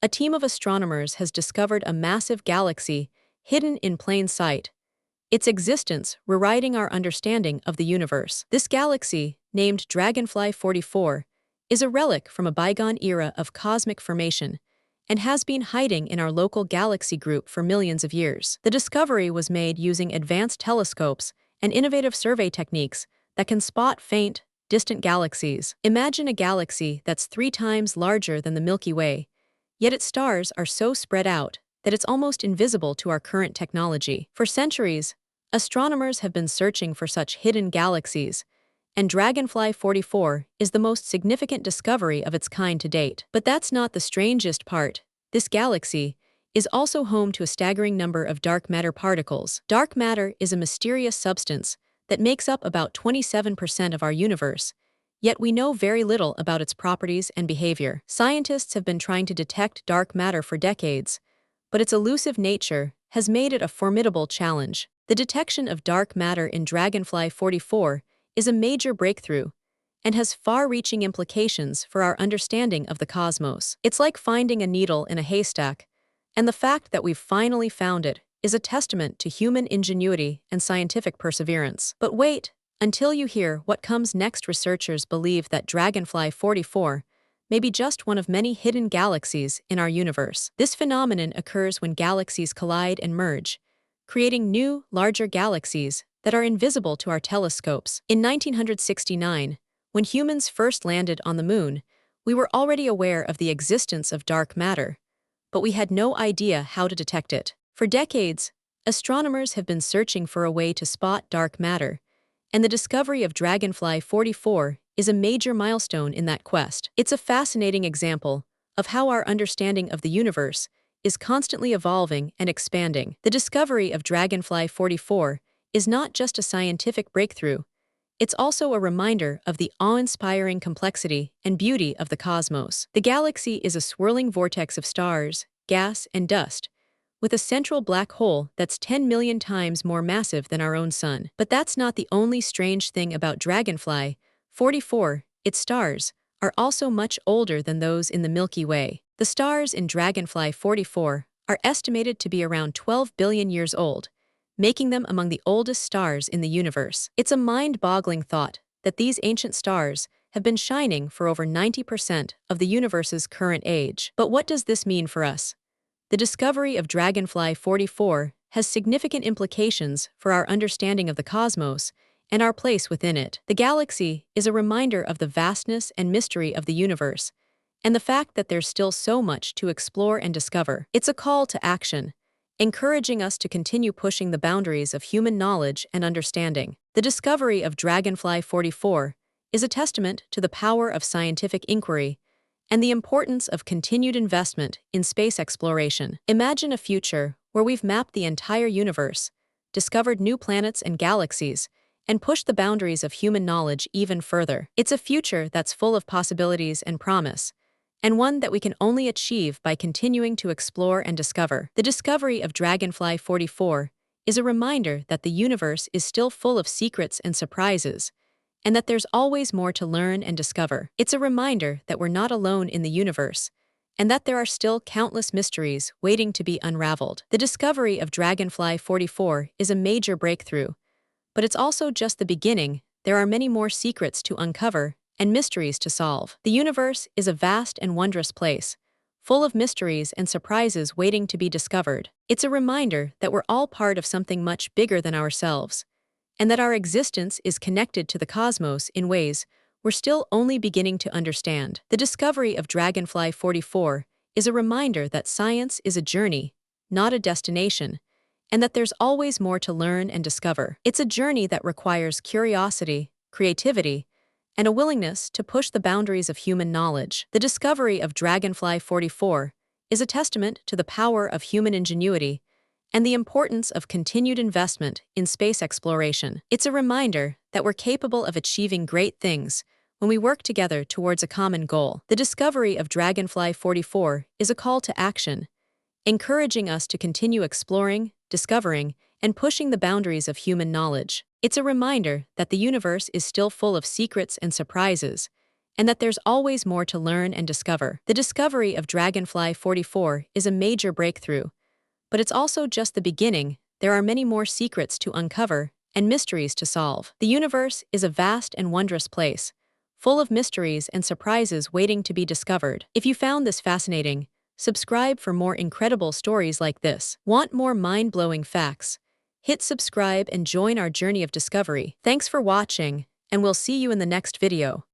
A team of astronomers has discovered a massive galaxy hidden in plain sight, its existence rewriting our understanding of the universe. This galaxy, named Dragonfly 44, is a relic from a bygone era of cosmic formation and has been hiding in our local galaxy group for millions of years. The discovery was made using advanced telescopes and innovative survey techniques that can spot faint, distant galaxies. Imagine a galaxy that's 3 times larger than the Milky Way, yet its stars are so spread out that it's almost invisible to our current technology. For centuries, astronomers have been searching for such hidden galaxies, and Dragonfly 44 is the most significant discovery of its kind to date. But that's not the strangest part. This galaxy is also home to a staggering number of dark matter particles. Dark matter is a mysterious substance that makes up about 27% of our universe, yet we know very little about its properties and behavior. Scientists have been trying to detect dark matter for decades, but its elusive nature has made it a formidable challenge. The detection of dark matter in Dragonfly 44 is a major breakthrough and has far-reaching implications for our understanding of the cosmos. It's like finding a needle in a haystack, and the fact that we've finally found it is a testament to human ingenuity and scientific perseverance. But wait, until you hear what comes next. Researchers believe that Dragonfly 44 may be just one of many hidden galaxies in our universe. This phenomenon occurs when galaxies collide and merge, creating new, larger galaxies that are invisible to our telescopes. In 1969, when humans first landed on the moon, we were already aware of the existence of dark matter, but we had no idea how to detect it. For decades, astronomers have been searching for a way to spot dark matter, and the discovery of Dragonfly 44 is a major milestone in that quest. It's a fascinating example of how our understanding of the universe is constantly evolving and expanding. The discovery of Dragonfly 44 is not just a scientific breakthrough, it's also a reminder of the awe-inspiring complexity and beauty of the cosmos. The galaxy is a swirling vortex of stars, gas, and dust, with a central black hole that's 10 million times more massive than our own sun. But that's not the only strange thing about Dragonfly 44. Its stars are also much older than those in the Milky Way. The stars in Dragonfly 44 are estimated to be around 12 billion years old, making them among the oldest stars in the universe. It's a mind-boggling thought that these ancient stars have been shining for over 90% of the universe's current age. But what does this mean for us? The discovery of Dragonfly 44 has significant implications for our understanding of the cosmos and our place within it. The galaxy is a reminder of the vastness and mystery of the universe, and the fact that there's still so much to explore and discover. It's a call to action, encouraging us to continue pushing the boundaries of human knowledge and understanding. The discovery of Dragonfly 44 is a testament to the power of scientific inquiry and the importance of continued investment in space exploration. Imagine a future where we've mapped the entire universe, discovered new planets and galaxies, and pushed the boundaries of human knowledge even further. It's a future that's full of possibilities and promise, and one that we can only achieve by continuing to explore and discover. The discovery of Dragonfly 44 is a reminder that the universe is still full of secrets and surprises, and that there's always more to learn and discover. It's a reminder that we're not alone in the universe, and that there are still countless mysteries waiting to be unraveled. The discovery of Dragonfly 44 is a major breakthrough, but it's also just the beginning. There are many more secrets to uncover and mysteries to solve. The universe is a vast and wondrous place, full of mysteries and surprises waiting to be discovered. It's a reminder that we're all part of something much bigger than ourselves, and that our existence is connected to the cosmos in ways we're still only beginning to understand. The discovery of Dragonfly 44 is a reminder that science is a journey, not a destination, and that there's always more to learn and discover. It's a journey that requires curiosity, creativity, and a willingness to push the boundaries of human knowledge. The discovery of Dragonfly 44 is a testament to the power of human ingenuity and the importance of continued investment in space exploration. It's a reminder that we're capable of achieving great things when we work together towards a common goal. The discovery of Dragonfly 44 is a call to action, encouraging us to continue exploring, discovering, and pushing the boundaries of human knowledge. It's a reminder that the universe is still full of secrets and surprises, and that there's always more to learn and discover. The discovery of Dragonfly 44 is a major breakthrough, but it's also just the beginning. There are many more secrets to uncover and mysteries to solve. The universe is a vast and wondrous place, full of mysteries and surprises waiting to be discovered. If you found this fascinating, subscribe for more incredible stories like this. Want more mind-blowing facts? Hit subscribe and join our journey of discovery. Thanks for watching, and we'll see you in the next video.